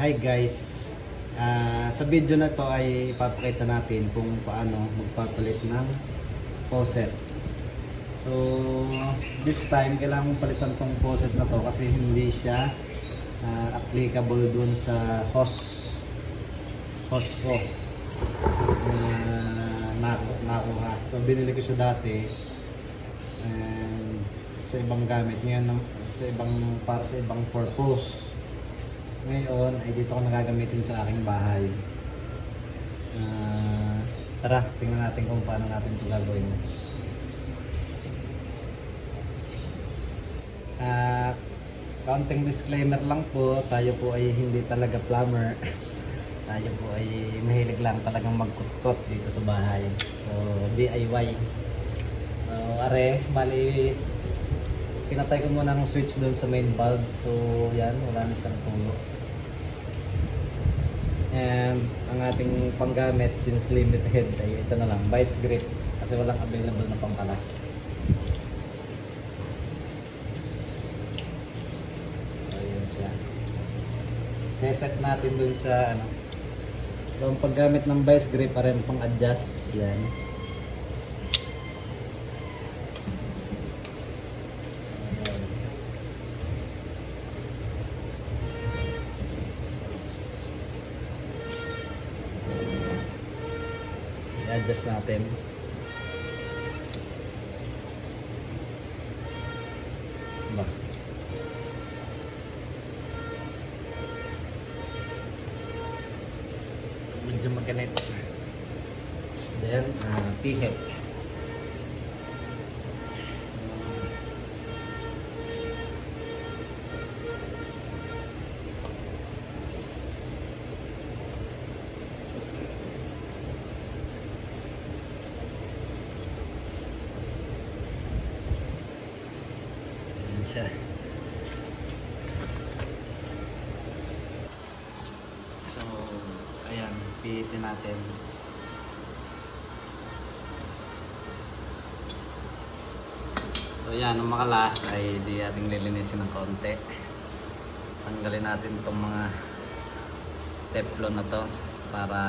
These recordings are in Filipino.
Hi guys, sa video na to ay ipapakita natin kung paano magpapalit ng faucet. So this time kailangan mong palitan tong faucet na to kasi hindi siya applicable dun sa hose ko na nakuha. So binili ko siya dati sa ibang gamit ngayon, para sa ibang purpose. Ngayon ay dito ko nagagamitin sa aking bahay. Tara, tingnan natin kung paano natin ito gagawin. Counting disclaimer lang po, tayo po ay hindi talaga plumber. Tayo po ay mahilig lang talagang magkutkot dito sa bahay. So DIY. So bali pinatay ko muna ng switch doon sa main bulb. So yan, wala na siyang tulo. And ang ating panggamit since limited ay ito na lang, vice grip, kasi walang available na pangkalas. So yun siya. Seset natin doon sa ano. So ang paggamit ng vice grip pa rin pang adjust yan. I-adjust natin. Ba. Medyo magkanit. Then, pihit. Siya. So, ayan, pihitin natin. So, ayan, nung makalas ay di ating lilinisin ng konti. Tanggalin natin itong mga teflon na to para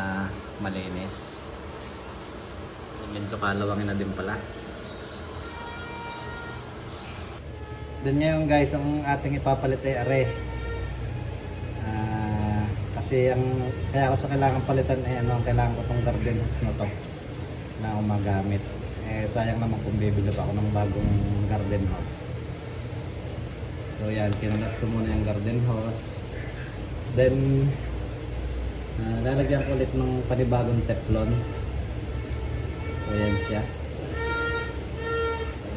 malinis. So, medyo kalawangin na din pala. Then ngayon guys, ang ating ipapalit ay are. Kasi kaya ko sa kailangan palitan ay kailangan ko tong garden hose na to na akong magamit. Sayang naman kung bibili pa ako ng bagong garden hose. So yan, kinalas ko muna yung garden hose. Then lalagyan ko ulit ng panibagong teflon. So yan siya.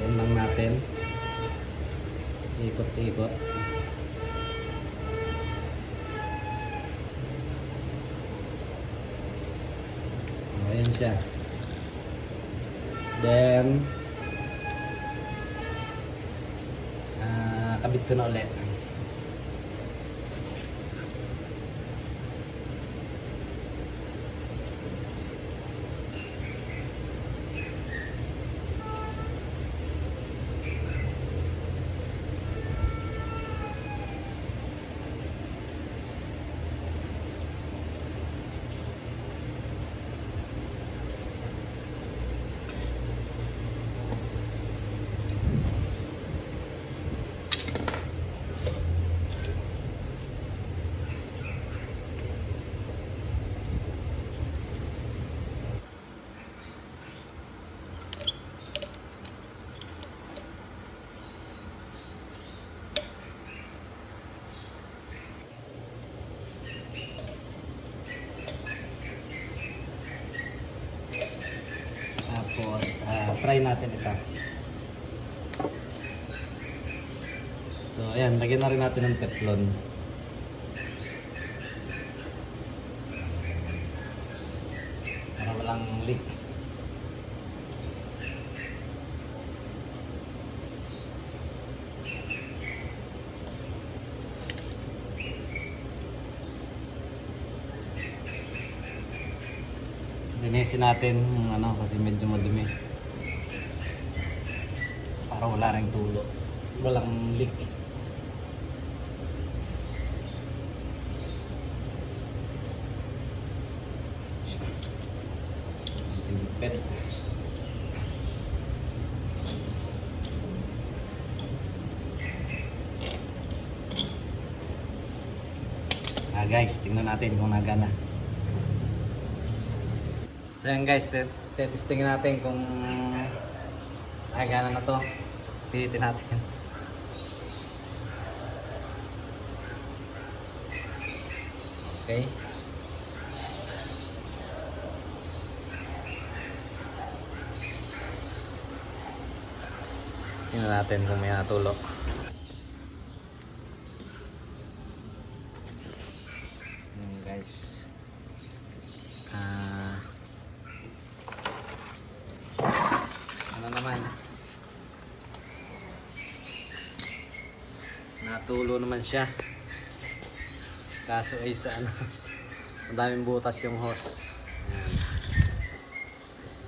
Ayan lang natin. Ikot-ikot. Ayan siya. Then kabit ko na ulit. Tapos, try natin ito. So, ayan, lagyan na rin natin ng teflon. Para walang leak. Linisin natin yung kasi medyo madumi. Para wala ring tulo. Walang leak. malupit. Guys, tingnan natin kung nagana. So yan guys, testingin natin kung nagana na to. Pilitin natin. Okay. Tingnan natin kung may natulog. Guys, ano naman, natulo naman siya, kaso ay sa ano, ang daming butas yung hose. Ayan.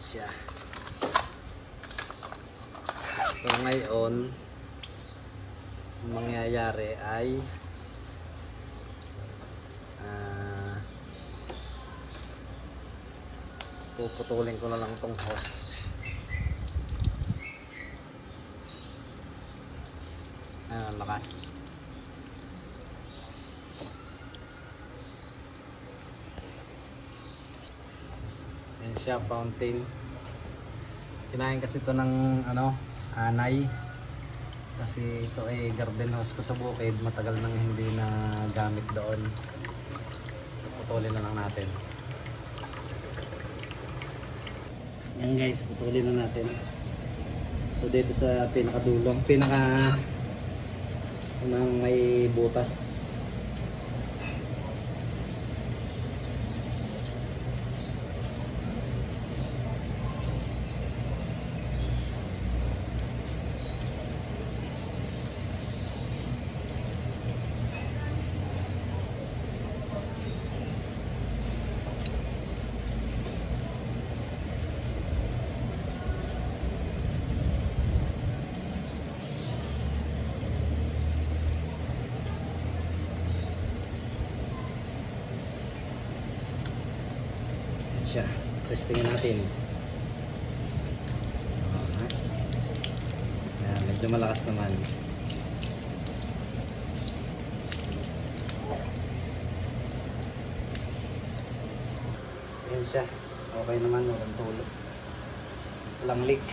Siya. So ngayon ang mangyayari ay puputulin ko na lang tong hose. Lakas. Ayan siya, fountain. Kinain kasi ito ng ano, anay. Kasi ito ay garden hose ko sa bukid. Matagal nang hindi na gamit doon. So putulin na lang natin. Yan guys, putulin na natin. So dito sa pinakadulong, unang may butas. Siya, testingin natin. Ayan, medyo malakas naman. Ayan siya, okay naman, walang tulog, walang leak.